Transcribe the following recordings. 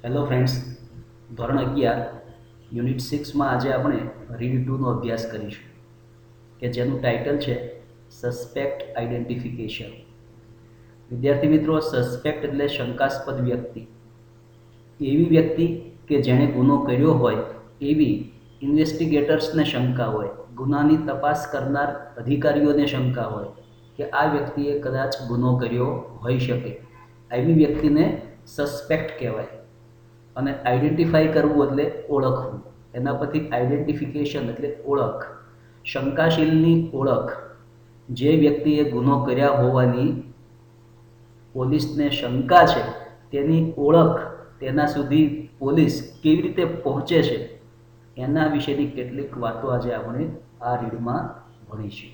Hello friends, ધોરણ 11 unit 6માં આજે આપણે રીડ 2નો અભ્યાસ કરીશું કે જેનું ટાઇટલ છે સસ્પેક્ટ આઇડેન્ટિફિકેશન. વિદ્યાર્થી મિત્રો, સસ્પેક્ટ એટલે શંકાસ્પદ વ્યક્તિ, એવી વ્યક્તિ કે જેણે ગુનો કર્યો હોય એવી ઇન્વેસ્ટિગેટર્સને શંકા હોય, ગુનાની તપાસ કરનાર અધિકારીઓને શંકા હોય કે આ વ્યક્તિએ કદાચ ગુનો કર્યો હોઈ શકે. આવી વ્યક્તિને સસ્પેક્ટ કહેવાય. અને આઈડેન્ટિફાઈ કરવું એટલે ઓળખવું. એના પરથી આઈડેન્ટિફિકેશન એટલે ઓળખ, શંકાશીલની ઓળખ. જે વ્યક્તિએ ગુનો કર્યા હોવાની પોલીસને શંકા છે તેની ઓળખ, તેના સુધી પોલીસ કેવી રીતે પહોંચે છે એના વિશેની કેટલીક વાતો આજે આપણે આ રીડમાં ભણીશું.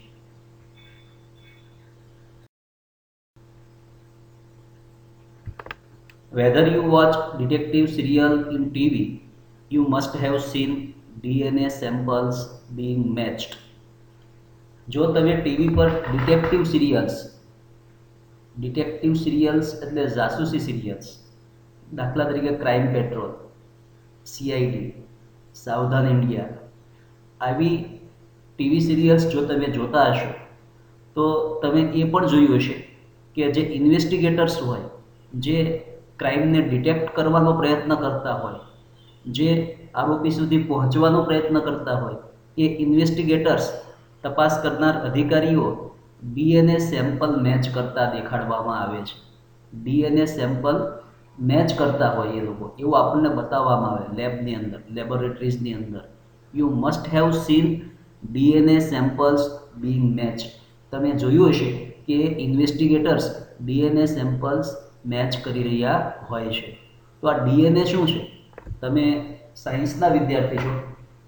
Whether you watch detective serial in TV, you must have seen DNA samples being matched. જો તમે ટીવી પર ડિટેક્ટિવ સિરિયલ્સ એટલે જાસૂસી સિરિયલ્સ, દાખલા તરીકે ક્રાઇમ પેટ્રોલ, સીઆઈડી, સાવધાન ઇન્ડિયા, આવી ટીવી સિરિયલ્સ જો તમે જોતા હશો તો તમે એ પણ જોયું હશે કે જે ઇન્વેસ્ટિગેટર્સ હોય, જે ક્રાઇમને ડિટેક્ટ કરવાનો પ્રયત્ન કરતા હોય, જે આરોપી સુધી પહોંચવાનો પ્રયત્ન કરતા હોય, એ ઇન્વેસ્ટિગેટર્સ, તપાસ કરનાર અધિકારીઓ ડીએનએ સેમ્પલ મેચ કરતા દેખાડવામાં આવે છે. ડીએનએ સેમ્પલ મેચ કરતા હોય એ લોકો, એવું આપણને બતાવવામાં આવે લેબની અંદર, લેબોરેટરીઝની અંદર. You must have seen DNA samples being match. તમે જોયું હશે કે ઇન્વેસ્ટિગેટર્સ ડીએનએ સેમ્પલ્સ મેચ કરી રહ્યા હોય છે. તો આ ડીએનએ શું છે? તમે સાયન્સના વિદ્યાર્થી છો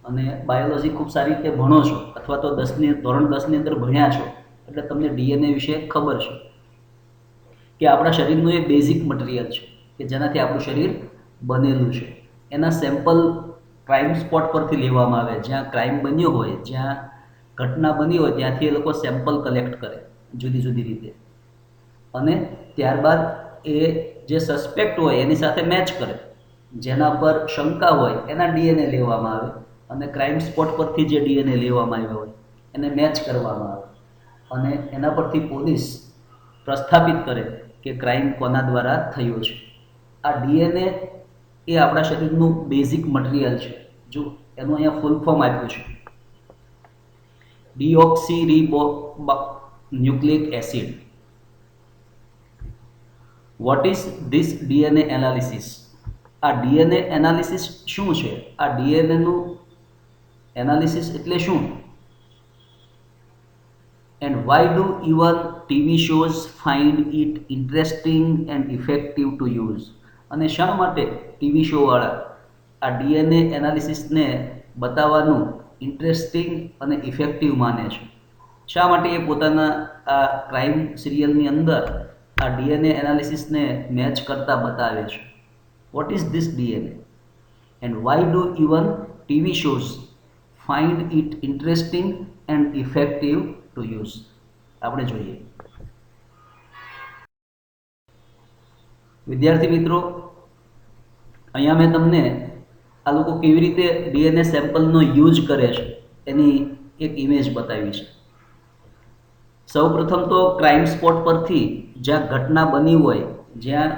અને બાયોલોજી ખૂબ સારી રીતે ભણો છો, અથવા તો ધોરણ 10ની અંદર ભણ્યા છો, એટલે તમને ડીએનએ વિશે ખબર છે કે આપણા શરીરનું એ બેઝિક મટીરિયલ છે કે જેનાથી આપણું શરીર બનેલું છે. એના સેમ્પલ ક્રાઇમ સ્પોટ પરથી લેવામાં આવે, જ્યાં ક્રાઇમ બન્યો હોય, જ્યાં ઘટના બની હોય ત્યાંથી એ લોકો સેમ્પલ કલેક્ટ કરે જુદી જુદી રીતે, અને ત્યારબાદ એ જે સસ્પેક્ટ હોય એની સાથે મેચ કરે. જેના પર શંકા હોય એના ડીએનએ લેવામાં આવે અને ક્રાઇમ સ્પોટ પરથી જે ડીએનએ લેવામાં આવ્યા હોય એને મેચ કરવામાં આવે, અને એના પરથી પોલીસ પ્રસ્થાપિત કરે કે ક્રાઇમ કોના દ્વારા થયો છે. આ ડીએનએ એ આપણા શરીરનું બેઝિક મટીરિયલ છે. જો એનું અહીંયા ફૂલ ફોર્મ આપ્યું છે, deoxyribonucleic acid. What is this DNA analysis? આ ડીએનએ એનાલિસિસ શું છે? આ ડીએનએનું એનાલિસિસ એટલે શું? And why do even TV shows find it interesting and effective to use? અને શા માટે ટીવી શોવાળા આ ડીએનએ એનાલિસિસને બતાવવાનું ઇન્ટરેસ્ટિંગ અને ઇફેક્ટિવ માને છે? શા માટે એ પોતાના આ ક્રાઇમ સિરિયલની અંદર આ ડીએનએ એનાલિસિસને મેચ કરતા બતાવે છે? Vote is this DNA and why do even TV shows find it interesting and effective to use? આપણે જોઈએ. વિદ્યાર્થી મિત્રો, અહીંયા મેં તમને આ લોકો કેવી રીતે ડીએનએ સેમ્પલનો યુઝ કરે છે એની એક ઇમેજ બતાવી છે. સૌપ્રથમ તો ક્રાઇમ સ્પોટ પરથી જ્યાં ઘટના બની હોય, જ્યાં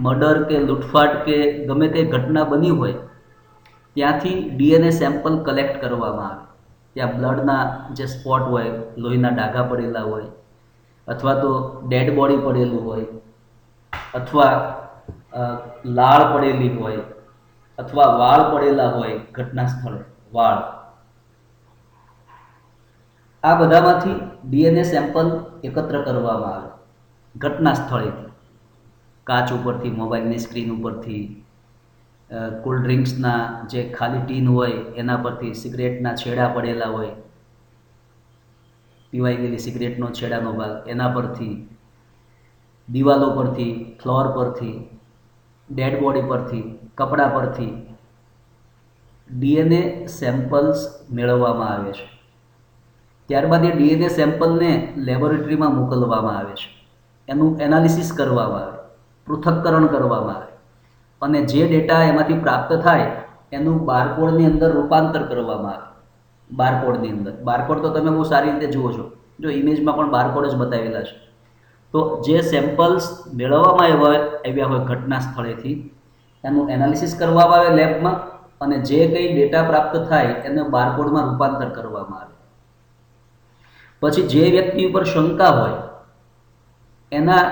મર્ડર કે લૂંટફાટ કે ગમે તે ઘટના બની હોય ત્યાંથી ડીએનએ સેમ્પલ કલેક્ટ કરવામાં આવે. ત્યાં બ્લડના જે સ્પોટ હોય, લોહીના ડાઘા પડેલા હોય, અથવા તો ડેડ બોડી પડેલું હોય, અથવા લાળ પડેલી હોય, અથવા વાળ પડેલા હોય ઘટના સ્થળે, વાળ, આ બધામાંથી ડીએનએ સેમ્પલ એકત્ર કરવામાં આવે ઘટના સ્થળેથી. કાચ ઉપરથી, મોબાઈલની સ્ક્રીન ઉપરથી, કોલ્ડ ડ્રિંક્સના જે ખાલી ટીન હોય એના પરથી, સિગરેટના છેડા પડેલા હોય, પીવાઈ ગયેલી સિગરેટનો છેડાનો ભાગ એના પરથી, દિવાલો પરથી, ફ્લોર પરથી, ડેડ બોડી પરથી, કપડા પરથી ડીએનએ સેમ્પલ્સ મેળવવામાં આવે છે. ત્યારબાદ એ ડીએનએ સેમ્પલને લેબોરેટરીમાં મોકલવામાં આવે છે. એનું એનાલિસિસ કરવામાં આવે, પૃથક્કરણ કરવામાં આવે. અને જે ડેટા એમાંથી પ્રાપ્ત થાય એનું બારકોડની અંદર રૂપાંતર કરવામાં આવે. બારકોડની અંદર બારકોડ તો તમે બહુ સારી રીતે જુઓ છો, જો ઇમેજમાં પણ બારકોડ જ બતાવેલા છે. તો જે સેમ્પલ્સ મેળવવામાં આવ્યા હોય ઘટના સ્થળેથી એનું એનાલિસિસ કરવામાં આવે લેબમાં, અને જે કંઈ ડેટા પ્રાપ્ત થાય એને બારકોડમાં રૂપાંતર કરવામાં આવે. પછી જે વ્યક્તિ ઉપર શંકા હોય એના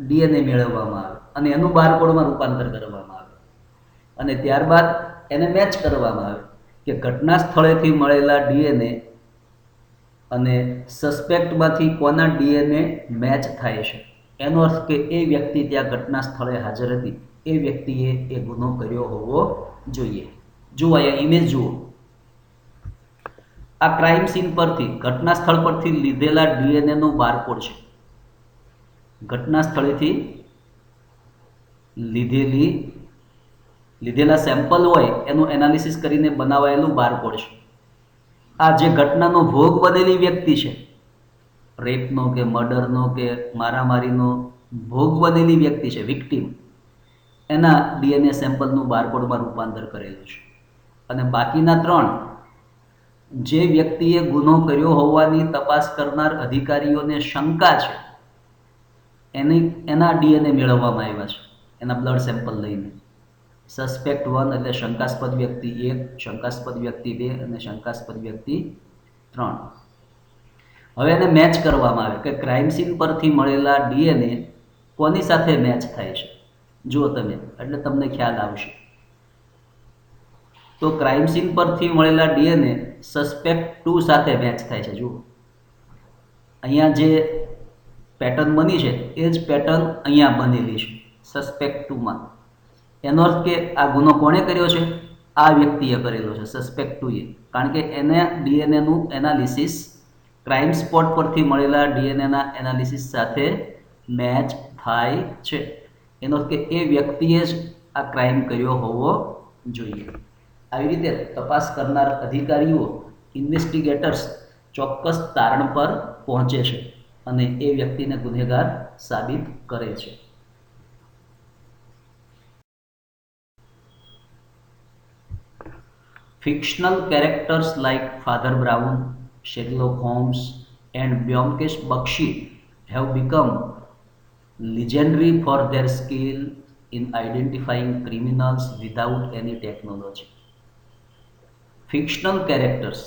ડીએનએ મેળવવામાં આવે અને એનું બારકોડમાં રૂપાંતર કરવામાં આવે, અને ત્યારબાદ એને મેચ કરવામાં આવે કે ઘટના સ્થળેથી મળેલા ડીએનએ અને સસ્પેક્ટમાંથી કોના ડીએનએ મેચ થાય છે. એનો અર્થ કે એ વ્યક્તિ ત્યાં ઘટના સ્થળે હાજર હતી, એ વ્યક્તિએ એ ગુનો કર્યો હોવો જોઈએ. જુઓ અહીંયા ઇમેજ જુઓ, આ ક્રાઇમ સીન પરથી ઘટના સ્થળ પરથી લીધેલા ડીએનએનો બારકોડ છે. ઘટના સ્થળેથી લીધેલા સેમ્પલ હોય એનું એનાલિસિસ કરીને બનાવાયેલું બારકોડ છે. આ જે ઘટનાનો ભોગ બનેલી વ્યક્તિ છે, રેપનો કે મર્ડરનો કે મારામારીનો ભોગ બનેલી વ્યક્તિ છે, વિક્ટિમ, એના ડીએનએ સેમ્પલનું બારકોડમાં રૂપાંતર કરેલું છે. અને બાકીના 3 જે વ્યક્તિએ ગુનો કર્યો હોવાની તપાસ કરનાર અધિકારીઓને શંકા છે એના ડીએનએ મેળવવામાં આવ્યા છે, એના બ્લડ સેમ્પલ લઈને. સસ્પેક્ટ 1 એટલે શંકાસ્પદ વ્યક્તિ 1, શંકાસ્પદ વ્યક્તિ 2 અને શંકાસ્પદ વ્યક્તિ 3. હવે એને મેચ કરવામાં આવે કે ક્રાઇમ સીન પરથી મળેલા ડીએનએ કોની સાથે મેચ થાય છે. જુઓ તમે, એટલે તમને ખ્યાલ આવશે. તો ક્રાઇમ સીન પરથી મળેલા ડીએનએ સસ્પેક્ટ 2 સાથે મેચ થાય છે. જુઓ અહીંયા જે પેટર્ન બની છે એ જ પેટર્ન અહીંયા બનેલી છે સસ્પેક્ટ 2માં. એનો અર્થ કે આ ગુનો કોણે કર્યો છે? આ વ્યક્તિએ કરેલો છે, સસ્પેક્ટ 2એ, કારણ કે એને ડીએનએનું એનાલિસિસ ક્રાઇમ સ્પોટ પરથી મળેલા ડીએનએના એનાલિસિસ સાથે મેચ થાય છે. એનો અર્થ કે એ વ્યક્તિએ જ આ ક્રાઇમ કર્યો હોવો જોઈએ. આવી રીતે તપાસ કરનાર અધિકારીઓ, ઇન્વેસ્ટિગેટર્સ ચોક્કસ તારણ પર પહોંચે છે અને એ વ્યક્તિને ગુનેગાર સાબિત કરે છે. Fictional characters like Father Brown, Sherlock Holmes, and Byomkesh Bakshi have become legendary for their skill in identifying criminals without any technology. Fictional characters,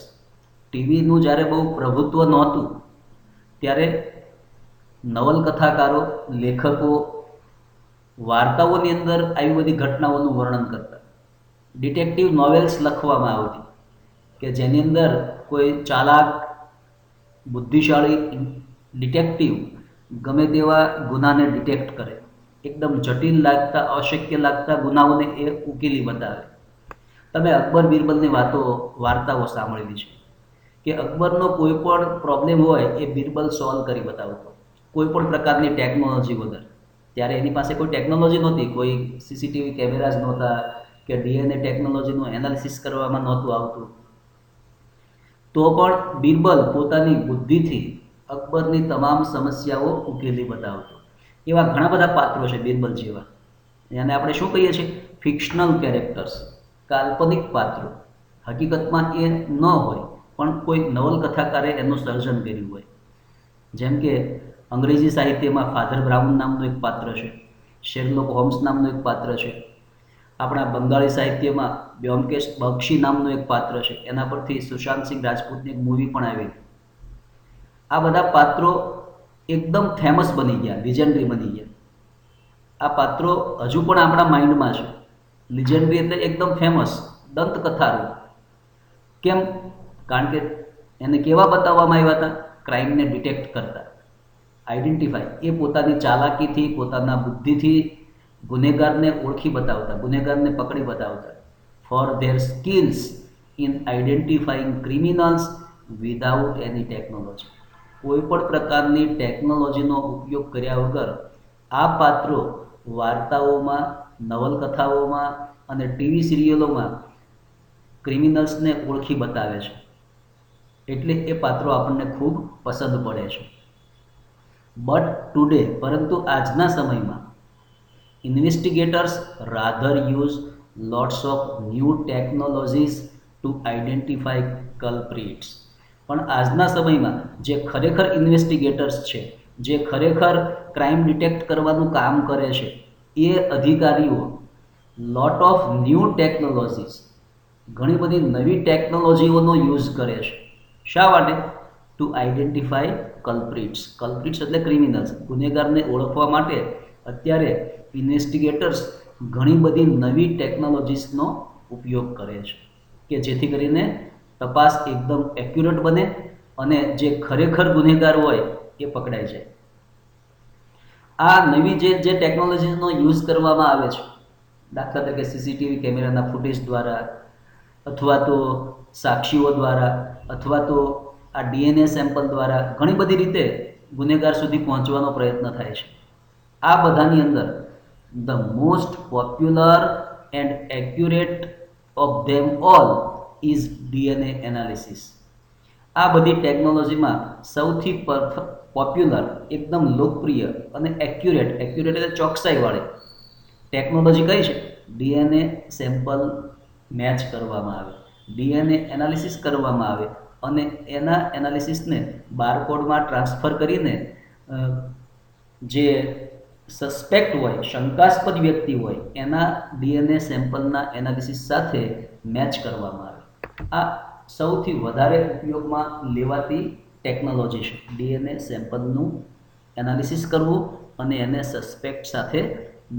ટીવીનું જ્યારે બહુ પ્રભુત્વ નહોતું ત્યારે નવલકથાકારો, લેખકો વાર્તાઓની અંદર આવી બધી ઘટનાઓનું વર્ણન કરતા. ડિટેક્ટિવ નોવેલ્સ લખવામાં આવતી કે જેની અંદર કોઈ ચાલાક, બુદ્ધિશાળી ડિટેક્ટિવ ગમે તેવા ગુનાને ડિટેક્ટ કરે, એકદમ જટિલ લાગતા, અશક્ય લાગતા ગુનાઓને એ ઉકેલી બતાવે. તમે અકબર બિરબલની વાર્તાઓ સાંભળેલી છે કે અકબરનો કોઈ પણ પ્રોબ્લેમ હોય એ બિરબલ સોલ્વ કરી બતાવતો, કોઈ પણ પ્રકારની ટેકનોલોજી વગર. ત્યારે એની પાસે કોઈ ટેકનોલોજી નહોતી, કોઈ સીસીટીવી કેમેરાઝ નહોતા કે ડીએનએ ટેકનોલોજીનું એનાલિસિસ કરવામાં નહોતું આવતું. તો પણ બિરબલ પોતાની બુદ્ધિથી અકબરની તમામ સમસ્યાઓ ઉકેલી બતાવતો. એવા ઘણા બધા પાત્રો છે બિરબલ જેવા, અને આપણે શું કહીએ છીએ? ફિક્શનલ કેરેક્ટર્સ, કાલ્પનિક પાત્રો. હકીકતમાં એ ન હોય પણ કોઈ નવલકથાકારે એનું સર્જન કર્યું હોય. જેમ કે અંગ્રેજી સાહિત્યમાં ફાધર બ્રાઉન નામનું એક પાત્ર છે, શેરલોક હોમ્સ નામનું એક પાત્ર છે. આપણા બંગાળી સાહિત્યમાં બ્યોમકેશ બક્ષી નામનું એક પાત્ર છે, એના પરથી સુશાંત સિંહ રાજપૂતની એક મૂવી પણ આવી. આ બધા પાત્રો એકદમ ફેમસ બની ગયા, લિજેન્ડરી બની ગયા. આ પાત્રો હજુ પણ આપણા માઇન્ડમાં છે. લિજેન્ડરી એટલે એકદમ ફેમસ, દંતકથારૂપ. કેમ? કારણ કે એને કેવા બતાવવામાં આવ્યા હતા? ક્રાઇમને ડિટેક્ટ કરતા, આઈડેન્ટિફાય. એ પોતાની ચાલાકીથી, પોતાના બુદ્ધિથી ગુનેગારને ઓળખી બતાવતા, ગુનેગારને પકડી બતાવતા. For their skills in identifying criminals without any technology. કોઈ પણ પ્રકારની ટેકનોલોજીનો ઉપયોગ કર્યા વગર આ પાત્રો વાર્તાઓમાં, નવલકથાઓમાં અને ટીવી સિરિયલોમાં ક્રિમિનલ્સને ઓળખી બતાવે છે. એટલે એ પાત્રો આપણને ખૂબ પસંદ પડે છે. બટ ટુડે, પરંતુ આજના સમયમાં Investigators rather use lots of new technologies to identify culprits. પણ આજના સમયમાં જે ખરેખર ઇન્વેસ્ટિગેટર્સ છે, જે ખરેખર ક્રાઇમ ડિટેક્ટ કરવાનું કામ કરે છે, એ અધિકારીઓ લોટ ઓફ ન્યૂ ટેકનોલોજીસ, ઘણી બધી નવી ટેકનોલોજીઓનો યુઝ કરે છે. શા માટે? Two identify કલ્પ્રિટ્સ. કલ્પ્રિટ્સ એટલે ક્રિમિનલ્સ. ગુનેગારને ઓળખવા માટે અત્યારે ઇન્વેસ્ટિગેટર્સ ઘણી બધી નવી ટેકનોલોજીસનો ઉપયોગ કરે છે કે જેથી કરીને તપાસ એકદમ એક્યુરેટ બને અને જે ખરેખર ગુનેગાર હોય એ પકડાઈ જાય. આ નવી જે ટેકનોલોજીનો યુઝ કરવામાં આવે છે, દાખલા તરીકે સીસીટીવી કેમેરાના ફૂટેજ દ્વારા, અથવા તો સાક્ષીઓ દ્વારા, અથવા તો આ ડીએનએ સેમ્પલ દ્વારા ઘણી બધી રીતે ગુનેગાર સુધી પહોંચવાનો પ્રયત્ન થાય છે. આ બધાની અંદર the most popular and accurate of them all is DNA analysis. આ બધી ટેકનોલોજીમાં સૌથી પોપ્યુલર, એકદમ લોકપ્રિય અને એક્યુરેટ એટલે ચોકસાઈવાળી ટેકનોલોજી કઈ છે? ડીએનએ સેમ્પલ મેચ કરવામાં આવે, ડીએનએ એનાલિસિસ કરવામાં આવે અને એના એનાલિસિસને બારકોડમાં ટ્રાન્સફર કરીને જે સસ્પેક્ટ હોય, શંકાસ્પદ વ્યક્તિ હોય, એના ડીએનએ સેમ્પલના એનાલિસિસ સાથે મેચ કરવામાં આવે. આ સૌથી વધારે ઉપયોગમાં લેવાતી ટેકનોલોજી છે, ડીએનએ સેમ્પલનું એનાલિસિસ કરવું અને એને સસ્પેક્ટ સાથે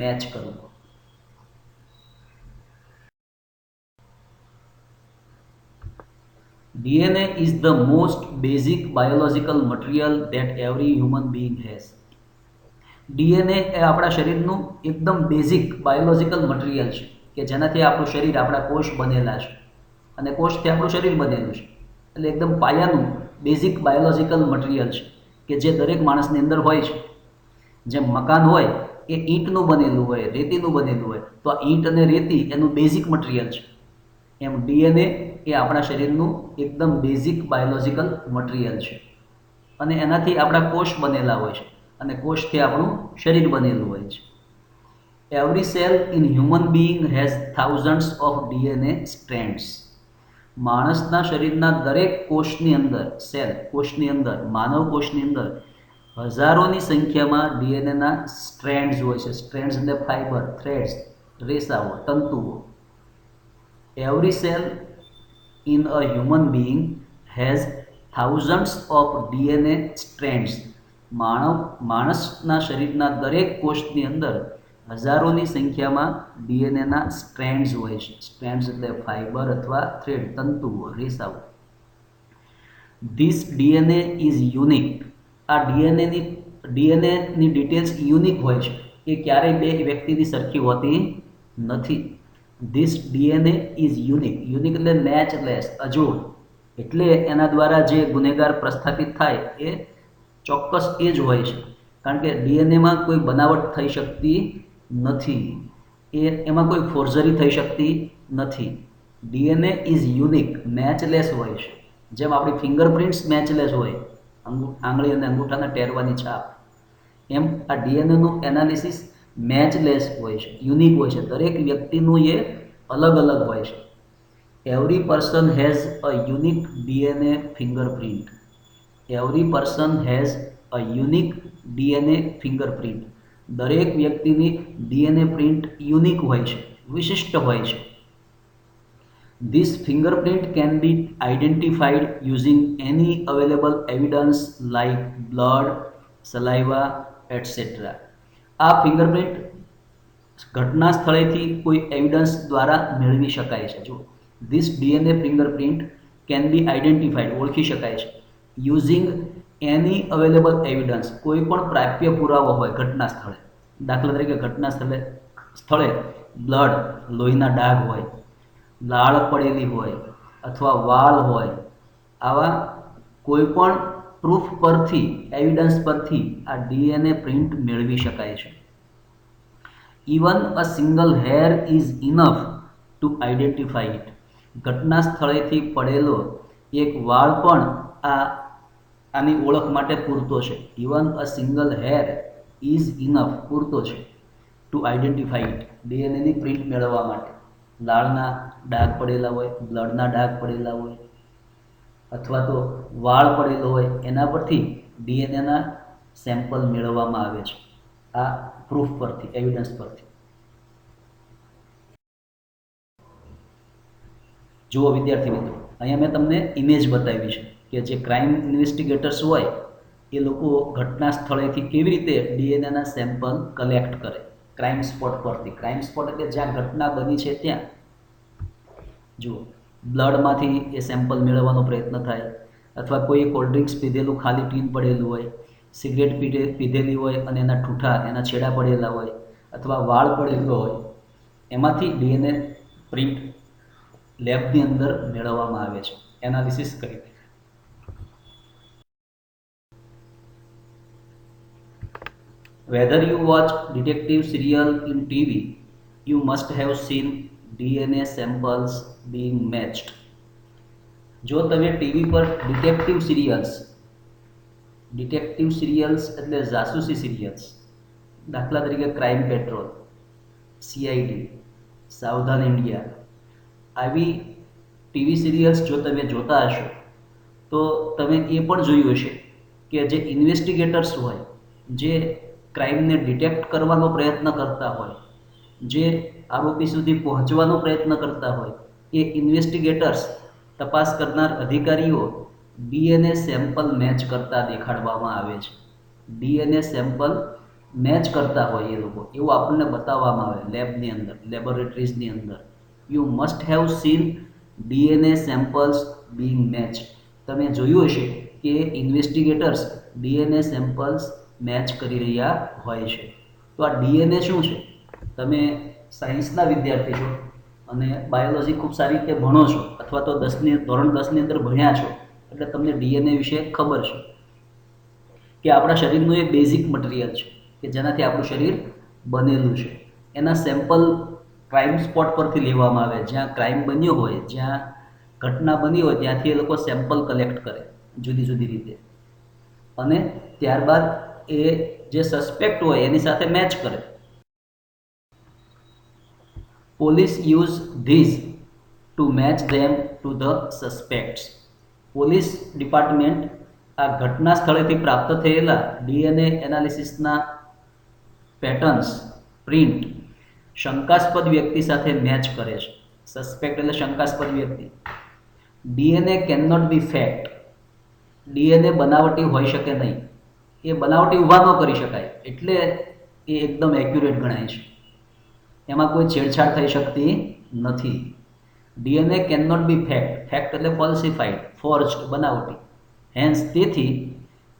મેચ કરવું. DNA is the most basic biological material that every human being has. DNA એ આપણા શરીરનું એકદમ બેઝિક બાયોલોજિકલ મટીરિયલ છે કે જેનાથી આપણું શરીર, આપણા કોષ બનેલા છે અને કોષથી આપણું શરીર બનેલું છે. એટલે એકદમ પાયાનું બેઝિક બાયોલોજિકલ મટીરિયલ છે કે જે દરેક માણસની અંદર હોય છે. જેમ મકાન હોય એ ઈંટનું બનેલું હોય, રેતીનું બનેલું હોય, તો આ ઈંટ અને રેતી એનું બેઝિક મટીરિયલ છે. એમ ડીએનએ એ આપણા શરીરનું એકદમ બેઝિક બાયોલોજિકલ મટીરિયલ છે અને એનાથી આપણા કોષ બનેલા હોય છે અને કોષથી આપણું શરીર બનેલું હોય છે. Every cell in human being has thousands of DNA strands. માણસના શરીરના દરેક કોષની અંદર, કોષની અંદર, માનવ કોષની અંદર હજારોની સંખ્યામાં ડીએનએના સ્ટ્રેન્ડ્સ હોય છે. સ્ટ્રેન્ડ્સ એટલે ફાઇબર, થ્રેડ્સ, રેસાઓ, તંતુઓ. Every cell in a human being has thousands of DNA strands. માણસના શરીરના દરેક કોષની અંદર હજારોની સંખ્યામાં ડીએનએના સ્ટ્રેન્ડ્સ હોય છે. સ્ટ્રેન્ડ્સ એટલે ફાઇબર અથવા થ્રેડ, તંતુઓ, રેસાઓ. This DNA is unique. આ ડીએનએની ડિટેલ્સ યુનિક હોય છે. એ ક્યારેય બે વ્યક્તિની સરખી હોતી નથી. This DNA is unique. Unique એટલે મેચલેસ, અજોડ. એટલે એના દ્વારા જે ગુનેગાર પ્રસ્થાપિત થાય એ ચોક્કસ એ જ હોય છે, કારણ કે ડીએનએમાં કોઈ બનાવટ થઈ શકતી નથી, એમાં કોઈ ફોર્જરી થઈ શકતી નથી. ડીએનએ ઇઝ યુનિક, મેચલેસ હોય છે. જેમ આપણી ફિંગરપ્રિન્ટ્સ મેચલેસ હોય, આંગળી અને અંગૂઠાના ટેરવાની છાપ, એમ આ ડીએનએનું એનાલિસિસ મેચલેસ હોય છે, યુનિક હોય છે. દરેક વ્યક્તિનું એ અલગ અલગ હોય છે. Every person has a unique DNA fingerprint. Every person has a unique DNA fingerprint. દરેક વ્યક્તિની ડીએનએ પ્રિન્ટ યુનિક હોય છે, વિશિષ્ટ હોય છે. This fingerprint can be identified using any available evidence like blood, saliva, etc. આ ફિંગરપ્રિન્ટ ઘટના સ્થળેથી કોઈ એવિડન્સ દ્વારા મેળવી શકાય છે. જો this DNA fingerprint can be identified, ઓળખી શકાય છે, યુઝિંગ એની અવેલેબલ એવિડન્સ, કોઈ પણ પ્રાપ્ય પુરાવો હોય ઘટના સ્થળે. દાખલા તરીકે ઘટના સ્થળે બ્લડ, લોહીના ડાઘ હોય, લાળ પડેલી હોય અથવા વાળ હોય, આવા કોઈ પણ પ્રૂફ પરથી, એવિડન્સ પરથી આ ડીએનએ પ્રિન્ટ મેળવી શકાય છે. Even a single hair is enough to identify it. ઘટના સ્થળેથી પડેલો એક વાળ પણ આની ઓળખ માટે પૂરતો છે. Even a single hair is enough, પૂરતો છે. ટુ આઈડેન્ટિફાઈ ઇટ, ડીએનએની પ્રિન્ટ મેળવવા માટે. લાળના ડાઘ પડેલા હોય, બ્લડના ડાઘ પડેલા હોય, અથવા તો વાળ પડેલો હોય, એના પરથી ડીએનએના સેમ્પલ મેળવવામાં આવે છે આ પ્રૂફ પરથી, એવિડન્સ પરથી. જુઓ વિદ્યાર્થી મિત્રો, અહીંયા મેં તમને ઇમેજ બતાવી છે કે જે ક્રાઇમ ઇન્વેસ્ટિગેટર્સ હોય એ લોકો ઘટના સ્થળેથી કેવી રીતે ડીએનએના સેમ્પલ કલેક્ટ કરે ક્રાઇમ સ્પોટ પરથી. ક્રાઇમ સ્પોટ એટલે જ્યાં ઘટના બની છે ત્યાં. જુઓ, બ્લડમાંથી એ સેમ્પલ મેળવવાનો પ્રયત્ન થાય, અથવા કોઈ કોલ્ડ ડ્રિંક્સ પીધેલું ખાલી ટીન પડેલું હોય, સિગરેટ પીધેલી હોય અને એના ઠૂઠા, એના છેડા પડેલા હોય, અથવા વાળ પડેલો હોય, એમાંથી ડીએનએ પ્રિન્ટ લેબની અંદર મેળવવામાં આવે છે એનાલિસિસ કરીને. Whether you watch detective serial in TV, you must have seen DNA samples being matched. જો તમે ટીવી પર ડિટેક્ટિવ સિરિયલ્સ એટલે જાસૂસી સિરિયલ્સ, દાખલા તરીકે ક્રાઇમ પેટ્રોલ, સીઆઈડી, સાવધાન ઇન્ડિયા, આવી ટીવી સિરિયલ્સ જો તમે જોતા હશો તો તમે એ પણ જોયું હશે કે જે ઇન્વેસ્ટિગેટર્સ હોય, જે ક્રાઇમને ડિટેક્ટ કરવાનો પ્રયત્ન કરતા હોય, જે આરોપી સુધી પહોંચવાનો પ્રયત્ન કરતા હોય, એ ઇન્વેસ્ટિગેટર્સ, તપાસ કરનાર અધિકારીઓ ડીએનએ સેમ્પલ મેચ કરતા દેખાડવામાં આવે છે. ડીએનએ સેમ્પલ મેચ કરતા હોય એ લોકો, એવું આપણને બતાવવામાં આવે લેબની અંદર, લેબોરેટરીઝની અંદર. You must have seen DNA samples being match. તમે જોયું હશે કે ઇન્વેસ્ટિગેટર્સ ડીએનએ સેમ્પલ્સ મેચ કરી રહ્યા હોય છે. તો આ ડીએનએ શું છે? તમે સાયન્સના વિદ્યાર્થી છો અને બાયોલોજી ખૂબ સારી રીતે ભણો છો, અથવા તો ધોરણ 10ની અંદર ભણ્યા છો, એટલે તમને ડીએનએ વિશે ખબર છે કે આપણા શરીરનું એ બેઝિક મટીરિયલ છે કે જેનાથી આપણું શરીર બનેલું છે. એના સેમ્પલ ક્રાઇમ સ્પોટ પરથી લેવામાં આવે, જ્યાં ક્રાઇમ બન્યો હોય, જ્યાં ઘટના બની હોય ત્યાંથી એ લોકો સેમ્પલ કલેક્ટ કરે જુદી જુદી રીતે, અને ત્યારબાદ એ જે સસ્પેક્ટ હોય એની સાથે મેચ કરે. Police use these to match them to the suspects. Police department આ ઘટના સ્થળેથી પ્રાપ્ત થયેલા ડીએનએ એનાલિસિસના પેટર્ન્સ, પ્રિન્ટ શંકાસ્પદ વ્યક્તિ સાથે મેચ કરે છે. સસ્પેક્ટ એટલે શંકાસ્પદ વ્યક્તિ. DNA can not be faked. DNA બનાવટી હોઈ શકે નહીં, એ બનાવટી ઊભા ન કરી શકાય, એટલે એ એકદમ એક્યુરેટ ગણાય છે. એમાં કોઈ છેડછાડ થઈ શકતી નથી. DNA can not be faked. Faked એટલે ફોલ્સિફાઈડ, ફોર્જડ, બનાવટી. હેન્સ તેથી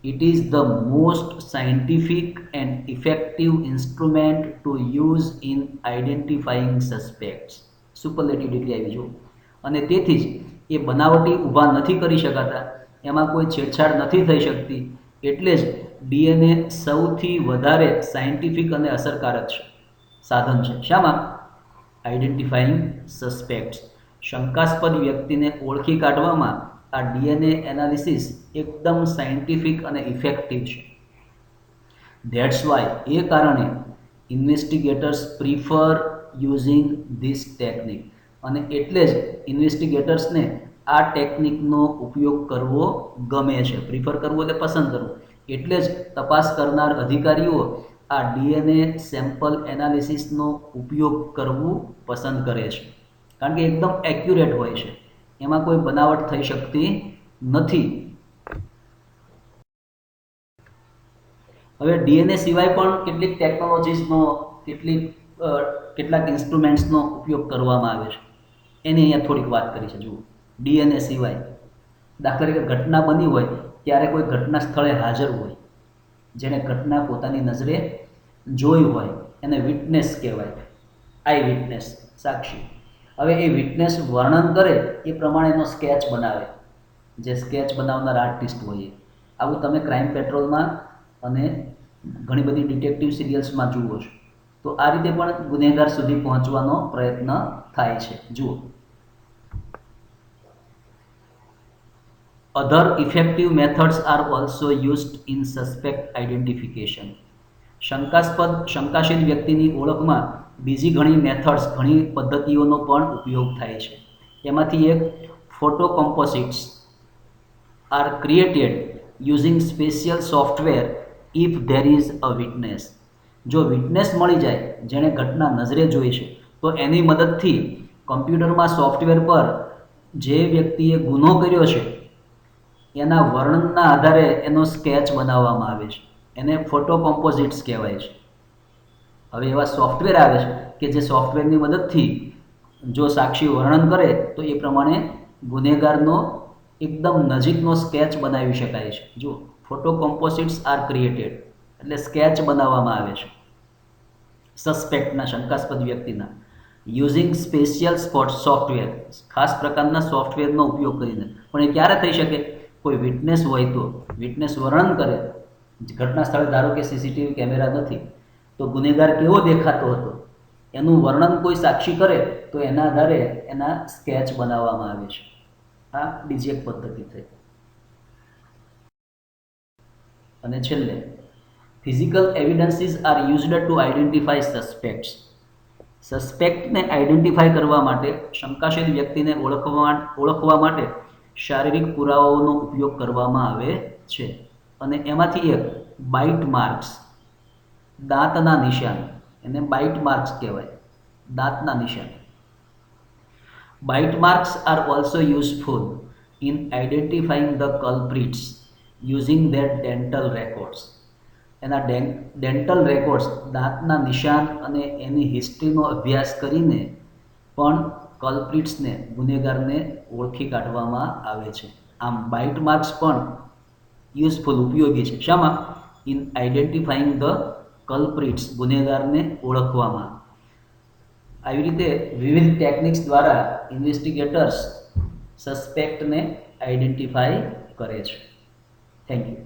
it is the most scientific and effective instrument to use in identifying suspects. Superlative degree આવી જો. અને તેથી જ એ બનાવટી ઊભા નથી કરી શકાતા, એમાં કોઈ છેડછાડ નથી થઈ શકતી, એટલે જ ડીએનએ સૌથી વધારે સાયન્ટિફિક અને અસરકારક છે, સાધન છે. શામાં? આઈડેન્ટિફાઈંગ સસ્પેક્ટ્સ. શંકાસ્પદ વ્યક્તિને ઓળખી કાઢવામાં આ ડીએનએ એનાલિસિસ એકદમ સાયન્ટિફિક અને ઇફેક્ટિવ છે. ધેટ્સ વાય, એ કારણે ઇન્વેસ્ટિગેટર્સ પ્રિફર યુઝિંગ ધીસ ટેકનિક. અને એટલે જ ઇન્વેસ્ટિગેટર્સને આ ટેકનિકનો ઉપયોગ કરવો ગમે છે. પ્રિફર કરવું એટલે પસંદ કરવું. એટલે જ તપાસ કરનાર અધિકારીઓ આ ડીએનએ સેમ્પલ એનાલિસિસનો ઉપયોગ કરવું પસંદ કરે છે, કારણ કે એકદમ એક્યુરેટ હોય છે, એમાં કોઈ બનાવટ થઈ શકતી નથી. હવે ડીએનએ સિવાય પણ કેટલીક ટેકનોલોજીસનો, કેટલાક ઇન્સ્ટ્રુમેન્ટ્સનો ઉપયોગ કરવામાં આવે છે, એની અહીંયા થોડીક વાત કરી છે. જુઓ, ડીએનએ સિવાય દાખલા તરીકે ઘટના બની હોય ત્યારે કોઈ ઘટના સ્થળે હાજર હોય, જેને ઘટના પોતાની નજરે જોઈ હોય, એને વિટનેસ કહેવાય. આઈ વિટનેસ, સાક્ષી. હવે એ વિટનેસ વર્ણન કરે એ પ્રમાણેનો સ્કેચ બનાવે, જે સ્કેચ બનાવનાર આર્ટિસ્ટ હોય. આવું તમે ક્રાઇમ પેટ્રોલમાં અને ઘણી બધી ડિટેક્ટિવ સિરિયલ્સમાં જુઓ છો. તો આ રીતે પણ ગુનેગાર સુધી પહોંચવાનો પ્રયત્ન થાય છે. જુઓ, other effective methods are also used in suspect identification. શંકાશીલ વ્યક્તિની ઓળખમાં બીજી ઘણી મેથડ્સ, ઘણી પદ્ધતિઓનો પણ ઉપયોગ થાય છે. એમાંથી એક photo composites are created using special software if there is a witness. જો વિટનેસ મળી જાય, જેણે ઘટના નજરે જોઈ છે, તો એની મદદથી કમ્પ્યુટરમાં સોફ્ટવેર પર જે વ્યક્તિએ ગુનો કર્યો છે એના વર્ણનના આધારે એનો સ્કેચ બનાવવામાં આવે છે. એને ફોટો કોમ્પોઝિટ્સ કહેવાય છે. હવે એવા સોફ્ટવેર આવે છે કે જે સોફ્ટવેરની મદદથી જો સાક્ષી વર્ણન કરે તો એ પ્રમાણે ગુનેગારનો એકદમ નજીકનો સ્કેચ બનાવી શકાય છે. જો ફોટો કોમ્પોઝિટ્સ આર ક્રિએટેડ એટલે સ્કેચ બનાવવામાં આવે છે સસ્પેક્ટના, શંકાસ્પદ વ્યક્તિના, યુઝિંગ સ્પેશિયલ સોફ્ટવેર, ખાસ પ્રકારના સોફ્ટવેરનો ઉપયોગ કરીને. પણ એ ક્યારે થઈ શકે? કોઈ વિટનેસ હોય તો. વિટનેસ વર્ણન કરે ઘટના સ્થળે, ધારો કે સીસીટીવી કેમેરા નથી, તો ગુનેગાર કેવો દેખાતો હતો એનું વર્ણન કોઈ સાક્ષી કરે તો એના આધારે એના સ્કેચ બનાવવામાં આવે છે. આ બીજી એક પદ્ધતિ થઈ. અને છેલ્લે physical evidences are used to identify suspects. સસ્પેક્ટને આઈડેન્ટિફાઈ કરવા માટે, શંકાશીલ વ્યક્તિને ઓળખવા માટે શારીરિક પુરાવાઓનો ઉપયોગ કરવામાં આવે છે. અને એમાંથી એક બાઇટ માર્ક્સ, દાંતના નિશાન, એને બાઇટ માર્ક્સ કહેવાય, દાંતના નિશાન. Bite marks are also useful in identifying the culprits using their dental records. એના ડેન્ટલ રેકોર્ડ્સ, દાંતના નિશાન અને એની હિસ્ટ્રીનો અભ્યાસ કરીને પણ કલ્પ્રિટ્સને, ગુનેગારને ઓળખી કાઢવામાં આવે છે. આમ બાઇટ માર્ક્સ પણ યુઝફુલ, ઉપયોગી છે. શામાં? ઇન આઈડેન્ટિફાઈંગ ધ કલ્પ્રિટ્સ, ગુનેગારને ઓળખવામાં. આવી રીતે વિવિધ ટેકનિક્સ દ્વારા ઇન્વેસ્ટિગેટર્સ સસ્પેક્ટને આઈડેન્ટિફાઈ કરે છે. Thank you.